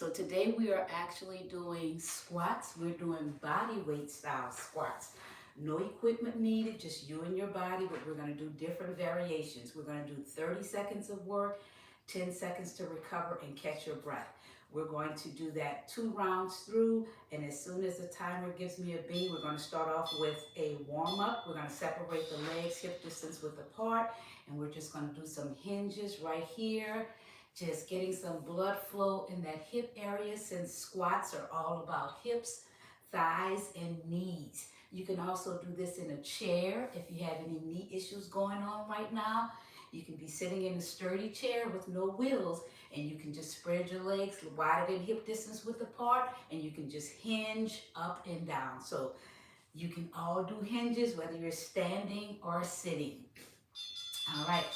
So today we are actually doing squats. We're doing body weight style squats. No equipment needed, just you and your body, but we're gonna do different variations. We're gonna do 30 seconds of work, 10 seconds to recover and catch your breath. We're going to do that 2 rounds through, and as soon as the timer gives me a beep, we're gonna start off with a warm up. We're gonna separate the legs hip distance width apart, and we're just gonna do some hinges right here. Just getting some blood flow in that hip area, since squats are all about hips, thighs, and knees. You can also do this in a chair if you have any knee issues going on right now. You can be sitting in a sturdy chair with no wheels, and you can just spread your legs wider than hip distance width apart, and you can just hinge up and down. So you can all do hinges whether you're standing or sitting. All right.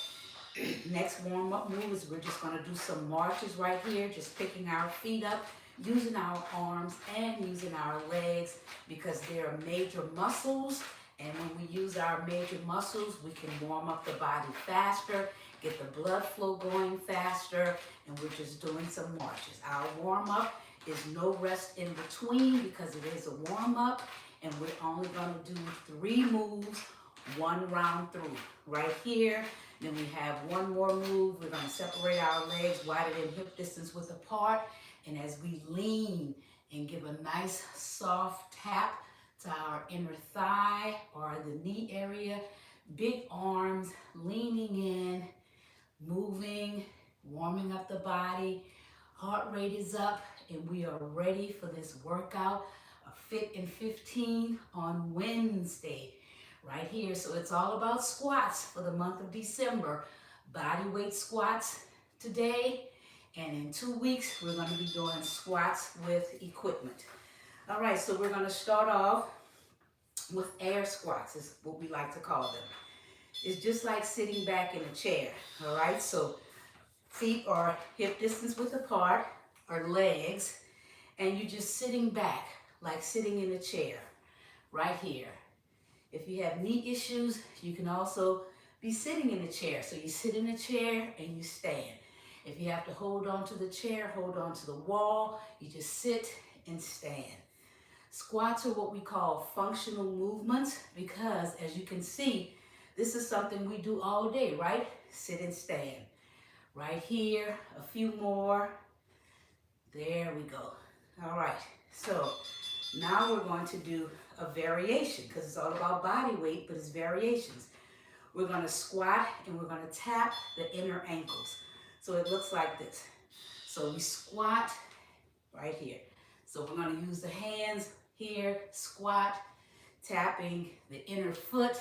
Next warm-up move is we're just going to do some marches right here, just picking our feet up, using our arms and using our legs, because they are major muscles, and when we use our major muscles, we can warm up the body faster, get the blood flow going faster, and we're just doing some marches. Our warm-up is no rest in between because it is a warm-up, and we're only going to do 3 moves, 1 round through. Right here. Then we have one more move. We're going to separate our legs wider than hip distance width apart. And as we lean and give a nice soft tap to our inner thigh or the knee area, big arms, leaning in, moving, warming up the body. Heart rate is up, and we are ready for this workout, a Fit in 15 on Wednesday. Right here. So it's all about squats for the month of December. Body weight squats today, and in 2 weeks we're going to be doing squats with equipment. All right, so we're going to start off with air squats, is what we like to call them. It's just like sitting back in a chair. All right, so feet are hip distance width apart, or legs, and you're just sitting back like sitting in a chair right here. If you have knee issues, you can also be sitting in a chair. So you sit in a chair and you stand. If you have to hold on to the chair, hold on to the wall, you just sit and stand. Squats are what we call functional movements because, as you can see, this is something we do all day, right? Sit and stand. Right here, a few more. There we go. All right, so now we're going to do a variation, because it's all about body weight, but it's variations. We're going to squat and we're going to tap the inner ankles. So it looks like this. So we squat right here. So we're going to use the hands here, squat, tapping the inner foot,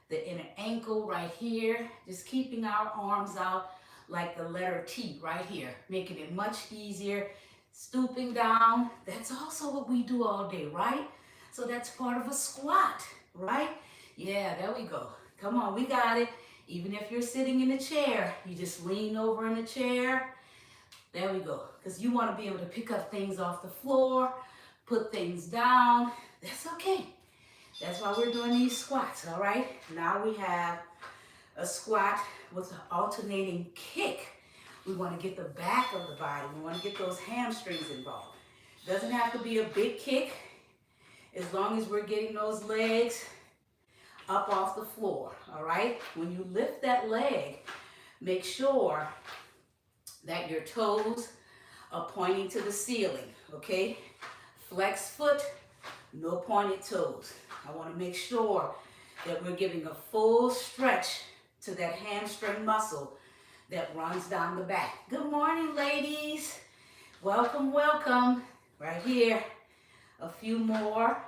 the inner ankle right here, just keeping our arms out like the letter T right here, making it much easier. Stooping down, that's also what we do all day, right? So that's part of a squat, right? Yeah, there we go. Come on, we got it. Even if you're sitting in a chair, you just lean over in a chair. There we go. Because you want to be able to pick up things off the floor, put things down. That's okay. That's why we're doing these squats, all right? Now we have a squat with an alternating kick. We want to get the back of the body. We want to get those hamstrings involved. Doesn't have to be a big kick, as long as we're getting those legs up off the floor, all right? When you lift that leg, make sure that your toes are pointing to the ceiling, okay? Flex foot, no pointed toes. I want to make sure that we're giving a full stretch to that hamstring muscle that runs down the back. Good morning, ladies. Welcome, welcome. Right here. A few more.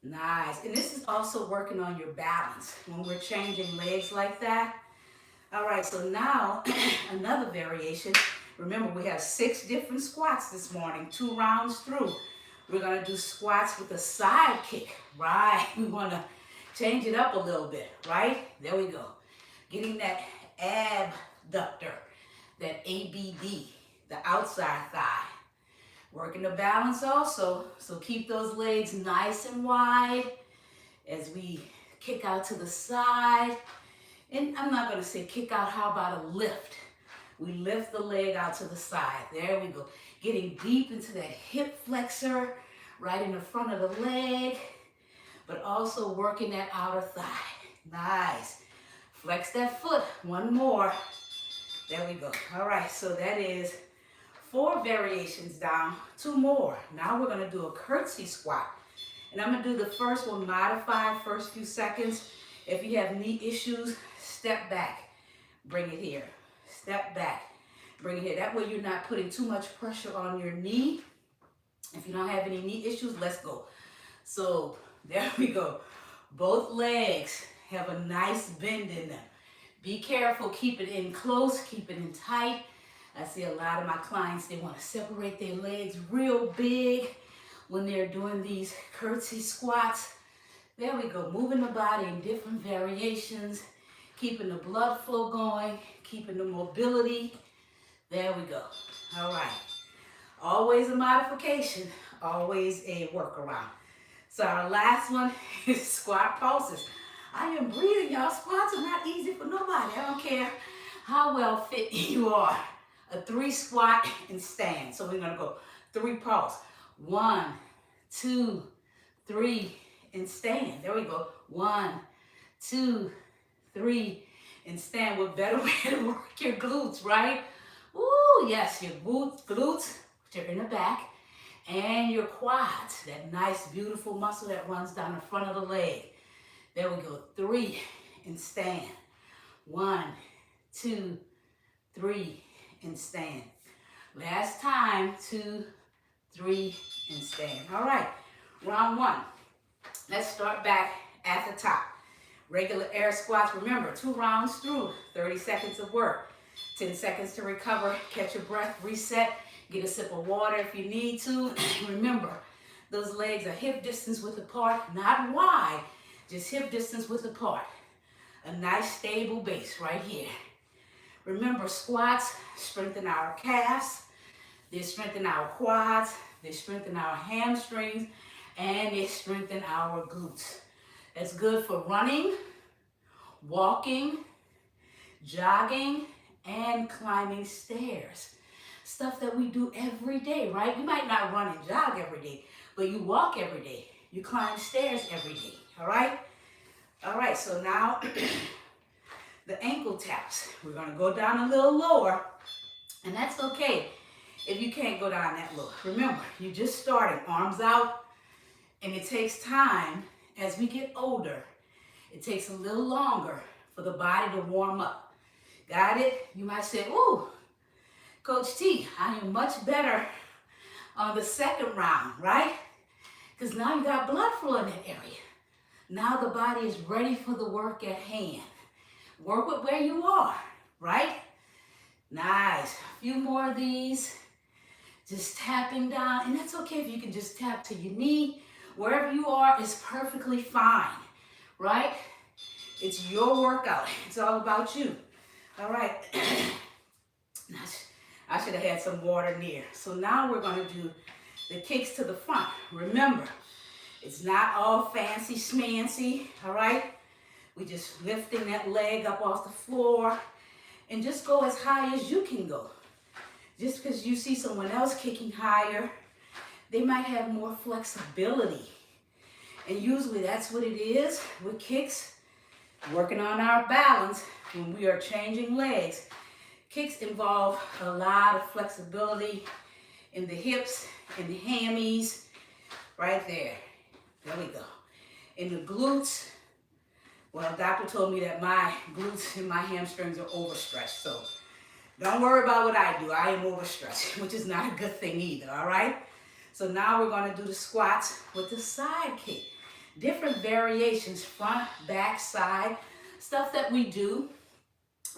Nice. And this is also working on your balance when we're changing legs like that. All right, so now another variation. Remember, we have 6 different squats this morning, 2 rounds through. We're going to do squats with a side kick. Right. We want to change it up a little bit, right? There we go. Getting that abductor, that ABD, the outside thigh. Working the balance also, so keep those legs nice and wide as we kick out to the side. And I'm not going to say kick out, how about a lift? We lift the leg out to the side. There we go. Getting deep into that hip flexor, right in the front of the leg, but also working that outer thigh. Nice. Flex that foot. One more. There we go. All right, so that is 4 variations down, 2 more. Now we're gonna do a curtsy squat. And I'm gonna do the first one modified, first few seconds. If you have knee issues, step back, bring it here. Step back, bring it here. That way you're not putting too much pressure on your knee. If you don't have any knee issues, let's go. So there we go. Both legs have a nice bend in them. Be careful, keep it in close, keep it in tight. I see a lot of my clients, they want to separate their legs real big when they're doing these curtsy squats. There we go, moving the body in different variations, keeping the blood flow going, keeping the mobility. There we go. All right. Always a modification, always a workaround. So our last one is squat pulses. I am breathing, y'all. Squats are not easy for nobody. I don't care how well fit you are. A 3 squat and stand. So we're gonna go 3 pulse. 1, 2, 3, and stand. There we go. 1, 2, 3, and stand. What better way to work your glutes, right? Ooh, yes, your glutes, which are in the back, and your quads, that nice, beautiful muscle that runs down the front of the leg. There we go. 3, and stand. 1, 2, 3, and stand. Last time, 2, 3, and stand. All right, round 1. Let's start back at the top. Regular air squats. Remember, 2 rounds through, 30 seconds of work. 10 seconds to recover, catch your breath, reset, get a sip of water if you need to. Remember, those legs are hip distance width apart, not wide, just hip distance width apart. A nice stable base right here. Remember, squats strengthen our calves, they strengthen our quads, they strengthen our hamstrings, and they strengthen our glutes. That's good for running, walking, jogging, and climbing stairs. Stuff that we do every day, right? You might not run and jog every day, but you walk every day. You climb stairs every day, all right? All right, so now the ankle taps. We're gonna go down a little lower, and that's okay if you can't go down that low. Remember, you just started, arms out, and it takes time as we get older. It takes a little longer for the body to warm up. Got it? You might say, ooh, Coach T, I am much better on the second round, right? Because now you got blood flow in that area. Now the body is ready for the work at hand. Work with where you are, right? Nice. A few more of these. Just tapping down. And that's okay if you can just tap to your knee. Wherever you are is perfectly fine, right? It's your workout. It's all about you. All right. I should have had some water near. So now we're going to do the kicks to the front. Remember, it's not all fancy schmancy, all right? We just lifting that leg up off the floor and just go as high as you can go. Just because you see someone else kicking higher, they might have more flexibility. And usually that's what it is with kicks, working on our balance when we are changing legs. Kicks involve a lot of flexibility in the hips, in the hammies, right there. There we go. In the glutes, well, the doctor told me that my glutes and my hamstrings are overstretched. So don't worry about what I do. I am overstretched, which is not a good thing either, all right? So now we're going to do the squats with the side kick. Different variations, front, back, side, stuff that we do.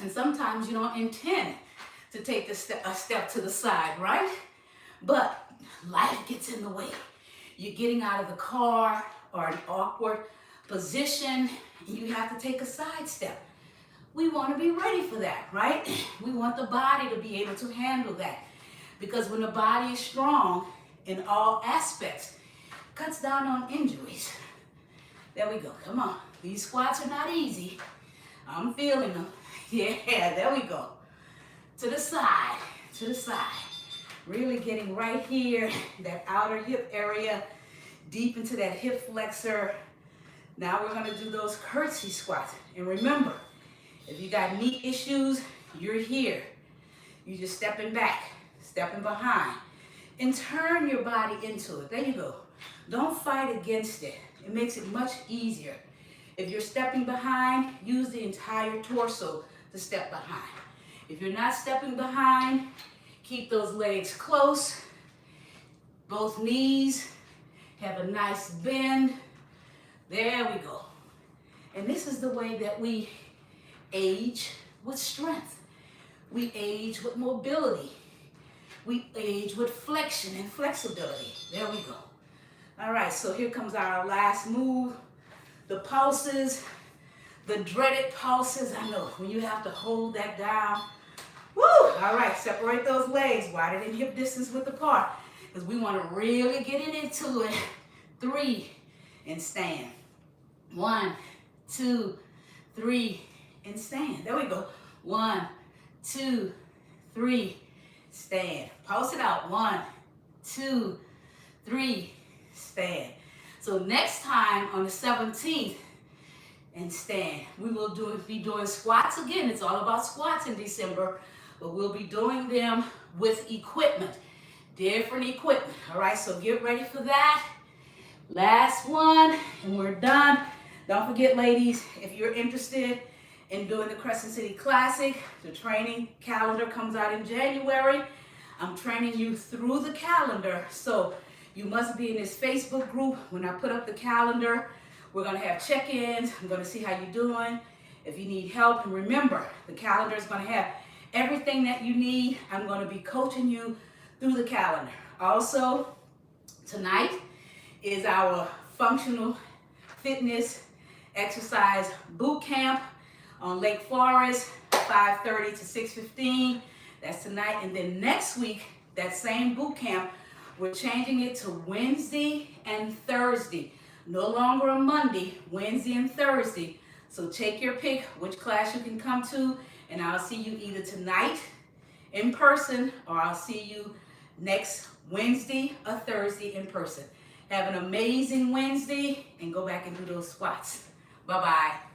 And sometimes you don't intend to take a step to the side, right? But life gets in the way. You're getting out of the car or an awkward position, and you have to take a side step. We want to be ready for that, right? We want the body to be able to handle that. Because when the body is strong in all aspects, it cuts down on injuries. There we go. Come on. These squats are not easy. I'm feeling them. Yeah, there we go. to the side, to the side. Really getting right here, that outer hip area, deep into that hip flexor. Now we're gonna do those curtsy squats. And remember, if you got knee issues, you're here. You're just stepping back, stepping behind, and turn your body into it. There you go. Don't fight against it. It makes it much easier. If you're stepping behind, use the entire torso to step behind. If you're not stepping behind, keep those legs close, both knees, have a nice bend. There we go. And this is the way that we age with strength. We age with mobility. We age with flexion and flexibility. There we go. All right, so here comes our last move. The pulses, the dreaded pulses. I know, when you have to hold that down. Woo! All right, separate those legs, wider than hip distance width apart, because we want to really get it into it. 3, and stand. 1, 2, 3, and stand. There we go. 1, 2, 3, stand. Pulse it out. 1, 2, 3, stand. So next time on the 17th, and stand, we will be doing squats again. It's all about squats in December, but we'll be doing them with equipment, different equipment. All right, so get ready for that. Last one, and we're done. Don't forget, ladies, if you're interested in doing the Crescent City Classic, the training calendar comes out in January. I'm training you through the calendar, so you must be in this Facebook group. When I put up the calendar, we're gonna have check-ins. I'm gonna see how you're doing. If you need help, and remember, the calendar is gonna have everything that you need. I'm gonna be coaching you through the calendar. Also, tonight is our functional fitness exercise boot camp on Lake Forest, 5:30 to 6:15. That's tonight. And then next week, that same boot camp, we're changing it to Wednesday and Thursday. No longer a Monday, Wednesday and Thursday. So take your pick which class you can come to, and I'll see you either tonight in person, or I'll see you next Wednesday or Thursday in person. Have an amazing Wednesday, and go back and do those squats. Bye-bye.